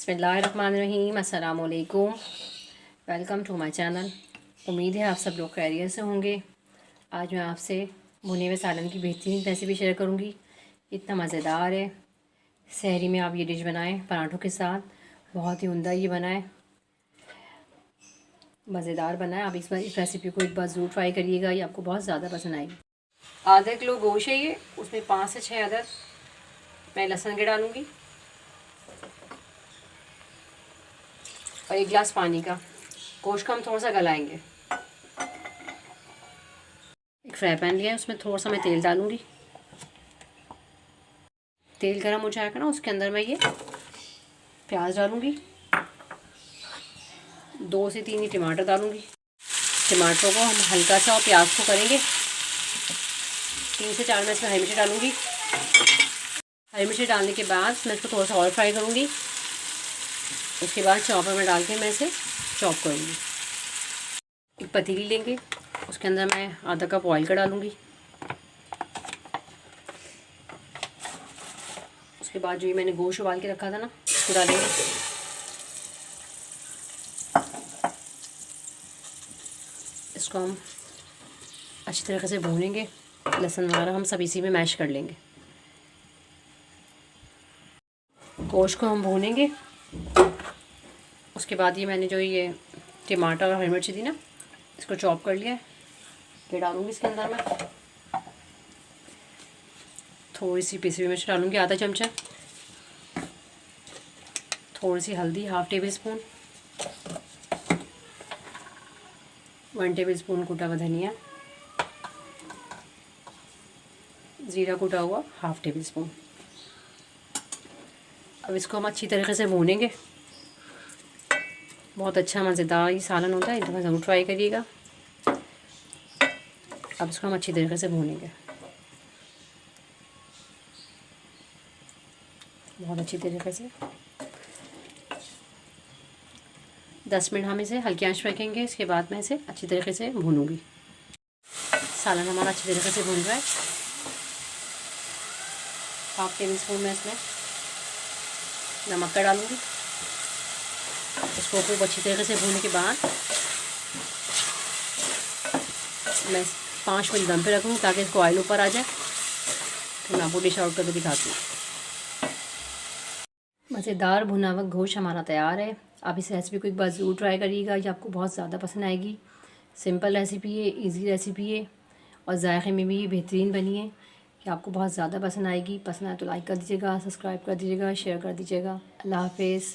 बिस्मिल्लाहिर्रहमानिर्रहीम, अस्सलाम वालेकुम। Welcome to my channel. उम्मीद है आप सब लोग खैरियत से होंगे। आज मैं आपसे भुने हुए सालन की बेहतरीन रेसिपी शेयर करूंगी। इतना मज़ेदार है। सहरी में आप ये डिश बनाएं पराठों के साथ, बहुत ही उम्दा ये बनाएं, मज़ेदार बनाएं। आप इस रेसिपी को एक बार ज़रूर ट्राई करिएगा, ये आपको बहुत ज़्यादा पसंद आएगी। आधा किलो गोश्त है ये, उसमें 5 से 6 अदद मैं लहसुन के डालूँगी और 1 गिलास पानी का। गोश्त को हम थोड़ा सा गलाएंगे। एक फ्राई पैन लिया है, उसमें थोड़ा सा मैं तेल डालूंगी। तेल गर्म हो जाएगा ना, उसके अंदर मैं ये प्याज डालूंगी। 2 से 3 ही टमाटर डालूंगी। टमाटरों को हम हल्का सा और प्याज को करेंगे। 3 से 4 मैं इसमें हरी मिर्ची डालूंगी। हरी मिर्ची डालने के बाद मैं इसको थोड़ा सा और फ्राई करूंगी। उसके बाद चॉपर में डाल के मैं इसे चॉप करूंगी। एक पतीली लेंगे, उसके अंदर मैं आधा कप ऑयल का डालूंगी। उसके बाद जो ये मैंने गोश्त उबाल के रखा था ना, उसको डालेंगे। इसको हम अच्छी तरीके से भूनेंगे। लहसुन वगैरह हम सब इसी में मैश कर लेंगे। गोश्त को हम भूनेंगे। उसके बाद ये मैंने जो ये टमाटर और हरी मिर्ची दी ना, इसको चॉप कर लिया है, ये डालूंगी इसके अंदर मैं। थोड़ी सी पिसी हुई मिर्च डालूंगी, आधा चमचा। थोड़ी सी हल्दी, 1/2 टेबल स्पून। 1 टेबल स्पून कूटा हुआ धनिया। ज़ीरा कूटा हुआ 1/2 टेबल स्पून। अब इसको हम अच्छी तरीके से भूनेंगे। बहुत अच्छा मज़ेदार ये सालन होता है, एक दफ़ा ज़रूर ट्राई करिएगा। अब इसको हम अच्छी तरीके से भूनेंगे, बहुत अच्छी तरीके से। 10 मिनट हम इसे हल्की आंच पर रखेंगे। इसके बाद मैं इसे अच्छी तरीके से भूनूंगी। सालन हमारा अच्छी तरीके से भून रहा है। 1/2 टेबल स्पून में इसमें नमक का डालूंगी। इसको खूब अच्छी तरीके से भूनने के बाद मैं 5 मिनट दम पे रखूँगी ताकि इसको ऑयल ऊपर आ जाए। तो मैं आपको डिश आउट करके दिखाती हूँ। मज़ेदार भुना हुआ गोश्त हमारा तैयार है। आप इस रेसिपी को एक बार ज़रूर ट्राई करिएगा, ये आपको बहुत ज़्यादा पसंद आएगी। सिंपल रेसिपी है, इजी रेसिपी है और जायके में भी बेहतरीन बनी है कि आपको बहुत ज़्यादा पसंद आएगी। पसंद आए तो लाइक कर दीजिएगा, सब्सक्राइब कर दीजिएगा, शेयर कर दीजिएगा। अल्लाह हाफिज़।